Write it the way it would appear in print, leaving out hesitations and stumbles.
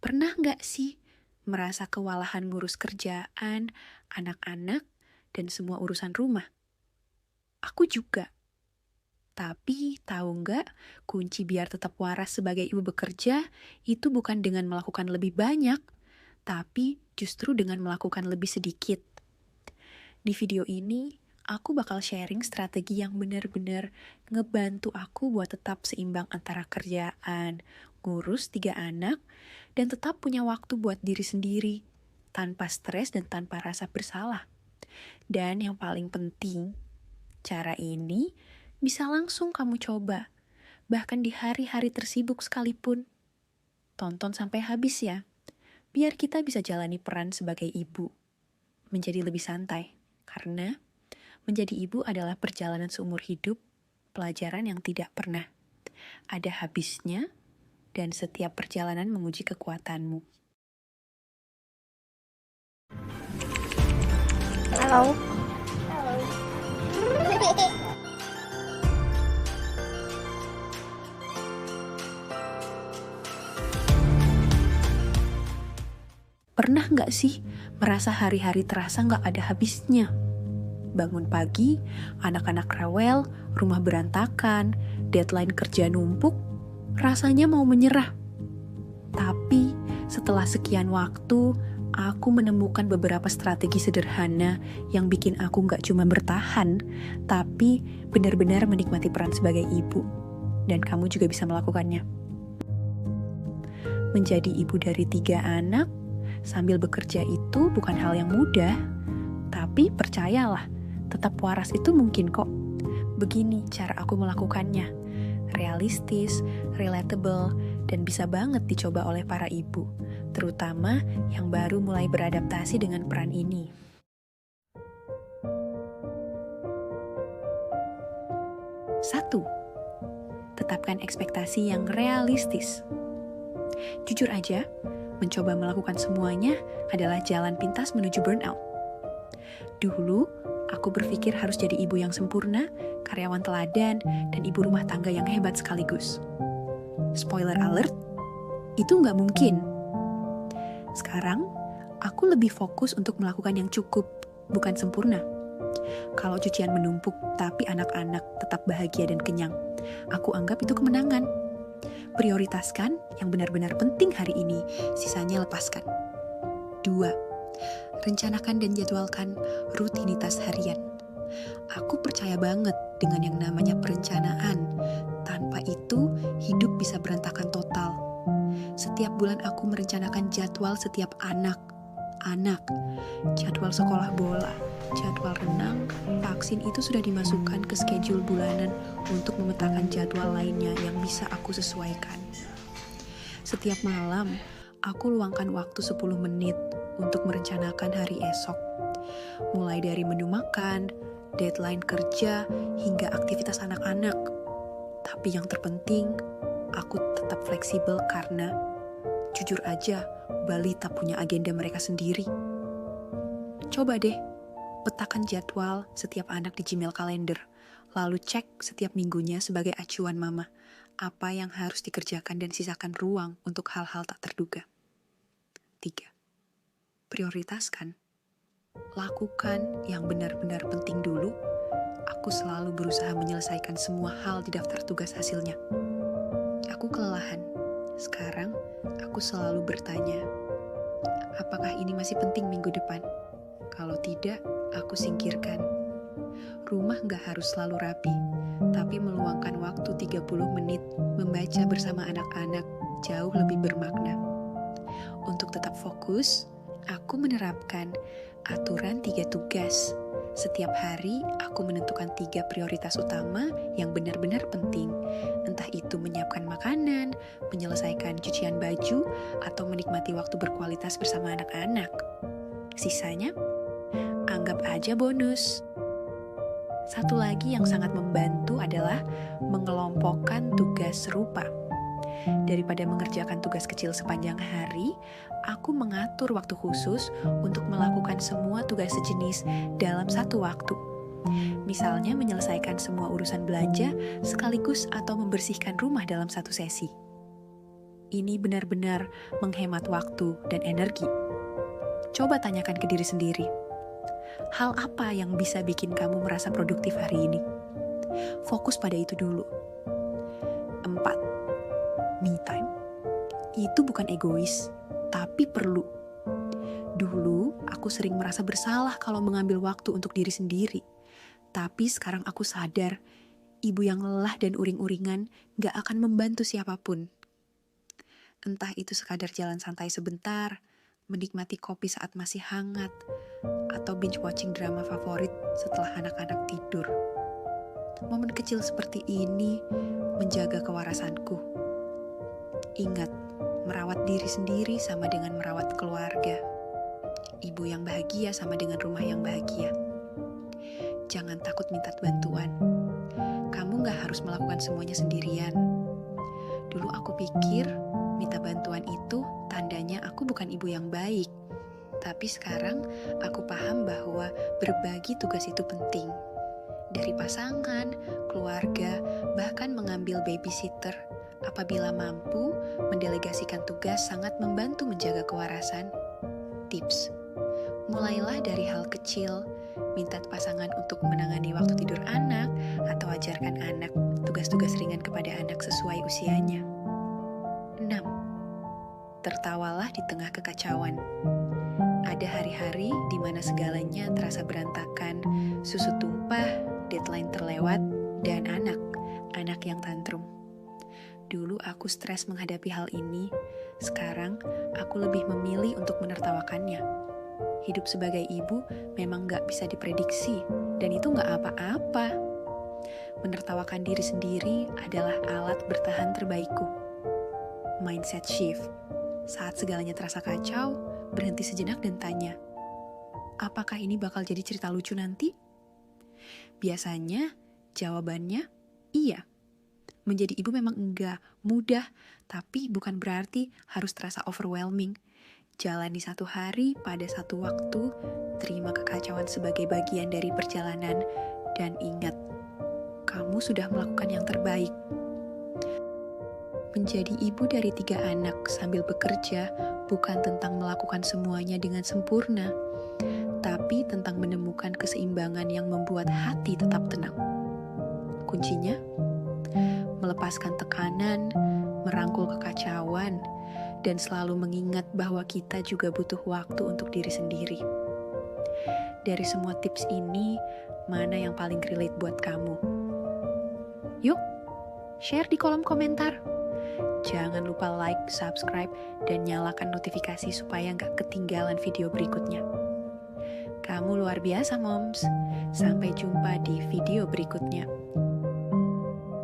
Pernah nggak sih merasa kewalahan ngurus kerjaan, anak-anak, dan semua urusan rumah? Aku juga. Tapi tahu nggak, kunci biar tetap waras sebagai ibu bekerja itu bukan dengan melakukan lebih banyak, tapi justru dengan melakukan lebih sedikit. Di video ini, aku bakal sharing strategi yang benar-benar ngebantu aku buat tetap seimbang antara kerjaan, ngurus 3 anak, dan tetap punya waktu buat diri sendiri, tanpa stres dan tanpa rasa bersalah. Dan yang paling penting, cara ini bisa langsung kamu coba, bahkan di hari-hari tersibuk sekalipun. Tonton sampai habis ya, biar kita bisa jalani peran sebagai ibu menjadi lebih santai. Karena menjadi ibu adalah perjalanan seumur hidup, pelajaran yang tidak pernah ada habisnya, dan setiap perjalanan menguji kekuatanmu. Halo. Pernah nggak sih merasa hari-hari terasa nggak ada habisnya? Bangun pagi, anak-anak rewel, rumah berantakan, deadline kerja numpuk, rasanya mau menyerah. Tapi setelah sekian waktu, aku menemukan beberapa strategi sederhana yang bikin aku nggak cuma bertahan, tapi benar-benar menikmati peran sebagai ibu. Dan kamu juga bisa melakukannya. Menjadi ibu dari 3 anak, sambil bekerja itu bukan hal yang mudah, tapi percayalah, tetap waras itu mungkin kok. Begini cara aku melakukannya, realistis, relatable, dan bisa banget dicoba oleh para ibu, terutama yang baru mulai beradaptasi dengan peran ini. Satu, tetapkan ekspektasi yang realistis. Jujur aja, mencoba melakukan semuanya adalah jalan pintas menuju burnout. Dulu, aku berpikir harus jadi ibu yang sempurna, karyawan teladan, dan ibu rumah tangga yang hebat sekaligus. Spoiler alert, itu nggak mungkin. Sekarang, aku lebih fokus untuk melakukan yang cukup, bukan sempurna. Kalau cucian menumpuk, tapi anak-anak tetap bahagia dan kenyang, aku anggap itu kemenangan. Prioritaskan yang benar-benar penting hari ini, sisanya lepaskan. 2. Rencanakan dan jadwalkan rutinitas harian. Aku percaya banget dengan yang namanya perencanaan. Tanpa itu, hidup bisa berantakan total. Setiap bulan aku merencanakan jadwal setiap anak, jadwal sekolah bola, jadwal renang, vaksin itu sudah dimasukkan ke schedule bulanan untuk memetakan jadwal lainnya yang bisa aku sesuaikan. Setiap malam, aku luangkan waktu 10 menit untuk merencanakan hari esok. Mulai dari menu makan, deadline kerja, hingga aktivitas anak-anak. Tapi yang terpenting, aku tetap fleksibel karena, jujur aja, balita punya agenda mereka sendiri. Coba deh, petakan jadwal setiap anak di Gmail Calendar, lalu cek setiap minggunya sebagai acuan mama, apa yang harus dikerjakan dan sisakan ruang untuk hal-hal tak terduga. 3. Prioritaskan. Lakukan yang benar-benar penting dulu. Aku selalu berusaha menyelesaikan semua hal di daftar tugas hasilnya. Aku kelelahan. Sekarang, aku selalu bertanya, apakah ini masih penting minggu depan? Kalau tidak, aku singkirkan. Rumah gak harus selalu rapi, tapi meluangkan waktu 30 menit membaca bersama anak-anak jauh lebih bermakna. Untuk tetap fokus, aku menerapkan aturan 3 tugas. Setiap hari, aku menentukan 3 prioritas utama yang benar-benar penting. Entah itu menyiapkan makanan, menyelesaikan cucian baju, atau menikmati waktu berkualitas bersama anak-anak. Sisanya, anggap aja bonus. Satu lagi yang sangat membantu adalah mengelompokkan tugas serupa. Daripada mengerjakan tugas kecil sepanjang hari, aku mengatur waktu khusus untuk melakukan semua tugas sejenis dalam satu waktu. Misalnya menyelesaikan semua urusan belanja sekaligus atau membersihkan rumah dalam satu sesi. ini benar-benar menghemat waktu dan energi? Coba tanyakan ke diri sendiri. Hal apa yang bisa bikin kamu merasa produktif hari ini? Fokus pada itu dulu. 4. Me time. Itu bukan egois, tapi perlu. Dulu, aku sering merasa bersalah kalau mengambil waktu untuk diri sendiri. Tapi sekarang aku sadar, ibu yang lelah dan uring-uringan gak akan membantu siapapun. Entah itu sekadar jalan santai sebentar, menikmati kopi saat masih hangat, atau binge watching drama favorit setelah anak-anak tidur. Momen kecil seperti ini menjaga kewarasanku. Ingat, merawat diri sendiri sama dengan merawat keluarga. Ibu yang bahagia sama dengan rumah yang bahagia. Jangan takut minta bantuan. Kamu gak harus melakukan semuanya sendirian. Dulu aku pikir minta bantuan itu tandanya aku bukan ibu yang baik. Tapi sekarang aku paham bahwa berbagi tugas itu penting. Dari pasangan, keluarga, bahkan mengambil babysitter. Apabila mampu, mendelegasikan tugas sangat membantu menjaga kewarasan. Tips: mulailah dari hal kecil, minta pasangan untuk menangani waktu tidur anak, atau ajarkan anak tugas-tugas ringan kepada anak sesuai usianya. 6. Tertawalah di tengah kekacauan. Ada hari-hari di mana segalanya terasa berantakan, susu tumpah, deadline terlewat, dan anak yang tantrum. Dulu aku stres menghadapi hal ini, sekarang aku lebih memilih untuk menertawakannya. Hidup sebagai ibu memang gak bisa diprediksi, dan itu gak apa-apa. Menertawakan diri sendiri adalah alat bertahan terbaikku. Mindset shift. Saat segalanya terasa kacau, berhenti sejenak dan tanya, apakah ini bakal jadi cerita lucu nanti? Biasanya, jawabannya iya. Menjadi ibu memang enggak mudah, tapi bukan berarti harus terasa overwhelming. Jalani satu hari pada satu waktu, terima kekacauan sebagai bagian dari perjalanan, dan ingat, kamu sudah melakukan yang terbaik. Menjadi ibu dari 3 anak sambil bekerja bukan tentang melakukan semuanya dengan sempurna, tapi tentang menemukan keseimbangan yang membuat hati tetap tenang. Kuncinya, melepaskan tekanan, merangkul kekacauan, dan selalu mengingat bahwa kita juga butuh waktu untuk diri sendiri. Dari semua tips ini, mana yang paling relate buat kamu? Yuk, share di kolom komentar. Jangan lupa like, subscribe, dan nyalakan notifikasi supaya nggak ketinggalan video berikutnya. Kamu luar biasa, Moms. Sampai jumpa di video berikutnya.